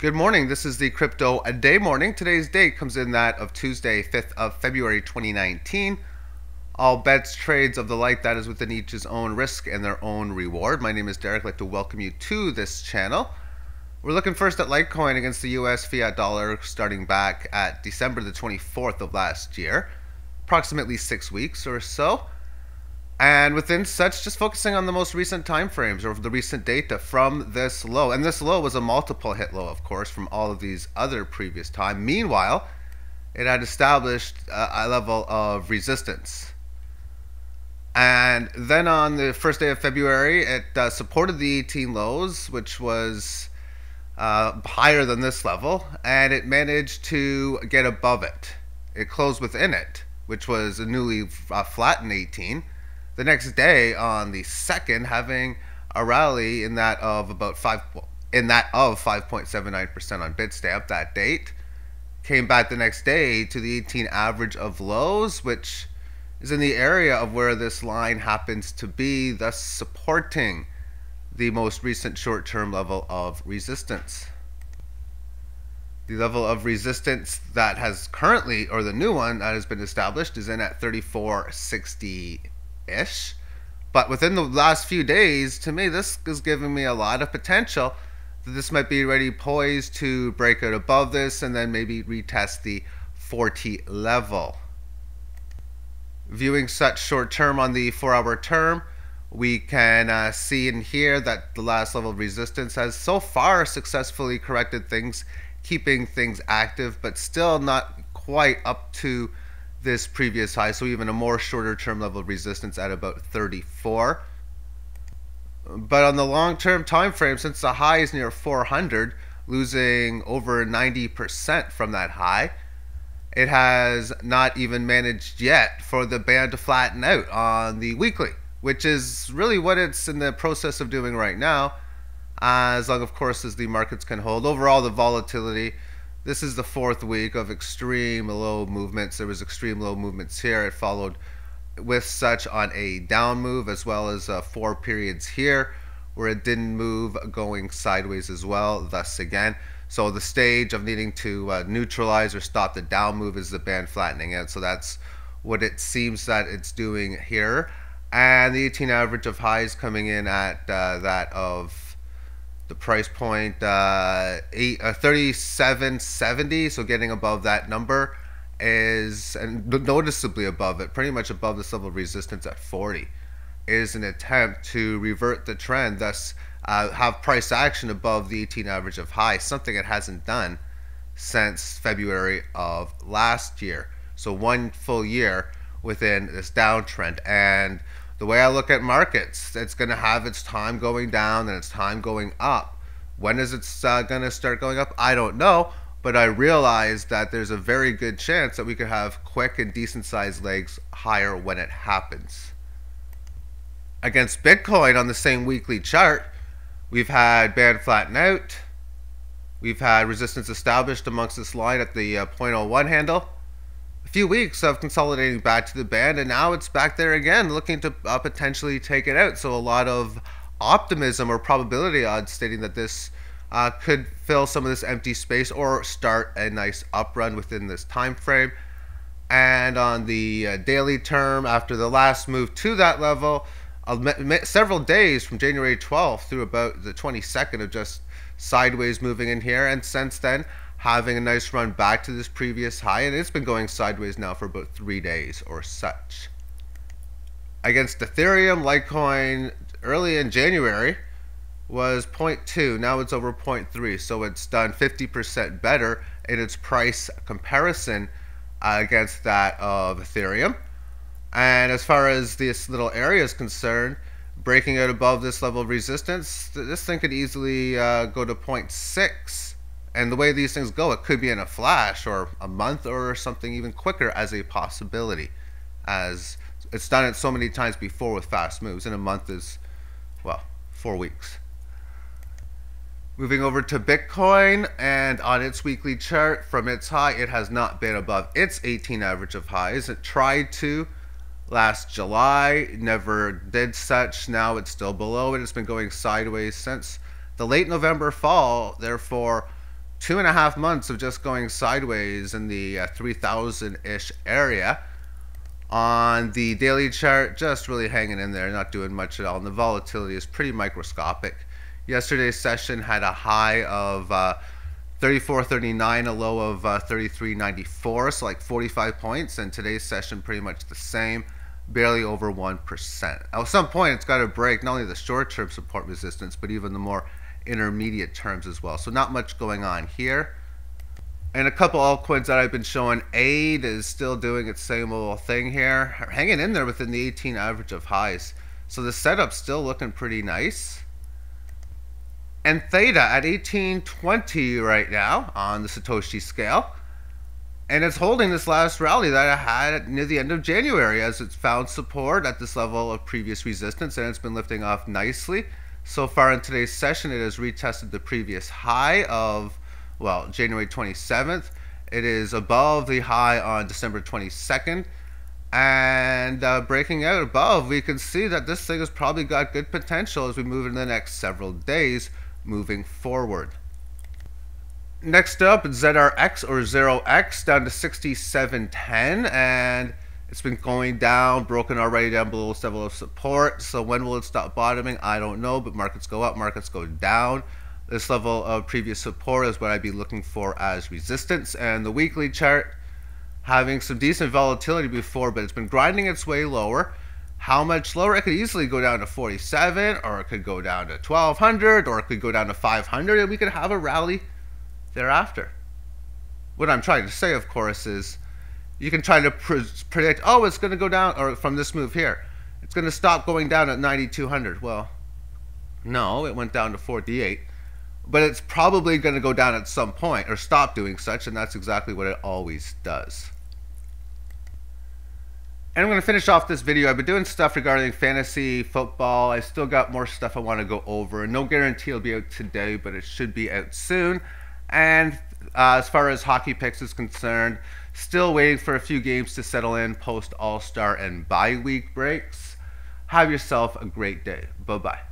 Good morning. This is the crypto a day morning. Today's date comes in that of Tuesday, 5th of February 2019. All bets, trades of the like, that is within each's own risk and their own reward. My name is Derek. I'd like to welcome you to this channel. We're looking first at Litecoin against the US fiat dollar starting back at December the 24th of last year, approximately 6 weeks or so. And within such, just focusing on the most recent time frames or the recent data from this low. And this low was a multiple hit low, of course, from all of these other previous time. Meanwhile, it had established a level of resistance. And then on the first day of February, it supported the 18 lows, which was higher than this level. And it managed to get above it. It closed within it, which was a newly flattened 18. The next day, on the 2nd, having a rally in that of about 5.79% on Bitstamp that date, came back the next day to the 18 average of lows, which is in the area of where this line happens to be, thus supporting the most recent short-term level of resistance. The level of resistance that has currently, or the new one that has been established, is in at 3460-ish. But within the last few days, to me, this is giving me a lot of potential that this might be ready poised to break out above this and then maybe retest the 40 level. Viewing such short term on the 4-hour term, we can see in here that the last level of resistance has so far successfully corrected things, keeping things active, but still not quite up to this previous high, so even a more shorter term level of resistance at about 34. But on the long term time frame, since the high is near 400, losing over 90% from that high, it has not even managed yet for the band to flatten out on the weekly, which is really what it's in the process of doing right now, as long, of course, as the markets can hold. Overall, the volatility, this is the 4th week of extreme low movements. There was extreme low movements here. It followed with such on a down move, as well as 4 periods here where it didn't move, going sideways as well, thus again. So the stage of needing to neutralize or stop the down move is the band flattening out. So that's what it seems that it's doing here. And the 18 average of highs coming in at that of the price point 37.70, so getting above that number is, and noticeably above it, pretty much above this level of resistance at 40, is an attempt to revert the trend, thus have price action above the 18 average of high, something it hasn't done since February of last year. So 1 full year within this downtrend. And the way I look at markets, it's going to have its time going down and its time going up. When is it going to start going up? I don't know, but I realize that there's a very good chance that we could have quick and decent sized legs higher when it happens. Against Bitcoin on the same weekly chart, we've had band flatten out. We've had resistance established amongst this line at the 0.01 handle. Few weeks of consolidating back to the band, and now it's back there again, looking to potentially take it out. So a lot of optimism or probability odds stating that this could fill some of this empty space or start a nice up run within this time frame. And on the daily term, after the last move to that level, several days from January 12th through about the 22nd of just sideways moving in here, and since then having a nice run back to this previous high, and it's been going sideways now for about 3 days or such. Against Ethereum, Litecoin early in January was 0.2, now it's over 0.3, so it's done 50% better in its price comparison against that of Ethereum. And as far as this little area is concerned, breaking out above this level of resistance, this thing could easily go to 0.6. And the way these things go, it could be in a flash or a month or something even quicker as a possibility, as it's done it so many times before with fast moves. And a month is, well, 4 weeks. Moving over to Bitcoin, and on its weekly chart, from its high, it has not been above its 18 average of highs. It tried to last July, never did such. Now it's still below it. It's been going sideways since the late November fall. Therefore, 2.5 months of just going sideways in the 3,000-ish area. On the daily chart, just really hanging in there, not doing much at all. And the volatility is pretty microscopic. Yesterday's session had a high of 34.39, a low of 33.94, so like 45 points. And today's session pretty much the same, barely over 1%. At some point, it's got to break not only the short-term support resistance, but even the more intermediate terms as well. So not much going on here. And a couple altcoins that I've been showing, AID is still doing its same old thing here, hanging in there within the 18 average of highs. So the setup's still looking pretty nice. And Theta at 1820 right now on the Satoshi scale. And it's holding this last rally that I had near the end of January as it's found support at this level of previous resistance, and it's been lifting off nicely. So far in today's session, it has retested the previous high of, well, January 27th. It is above the high on December 22nd. And breaking out above, we can see that this thing has probably got good potential as we move into the next several days moving forward. Next up, ZRX or 0x down to 67.10, and it's been going down, broken already down below this level of support. So when will it stop bottoming? I don't know, but markets go up, markets go down. This level of previous support is what I'd be looking for as resistance. And the weekly chart having some decent volatility before, but it's been grinding its way lower. How much lower? It could easily go down to 47, or it could go down to 1200, or it could go down to 500, and we could have a rally thereafter. What I'm trying to say, of course, is you can try to predict, oh, it's going to go down, or from this move here, it's going to stop going down at 9,200. Well, no, it went down to 48. But it's probably going to go down at some point, or stop doing such, and that's exactly what it always does. And I'm going to finish off this video. I've been doing stuff regarding fantasy football. I still got more stuff I want to go over. No guarantee it'll be out today, but it should be out soon. And as far as hockey picks is concerned, still waiting for a few games to settle in post All-Star and bye week breaks. Have yourself a great day. Bye-bye.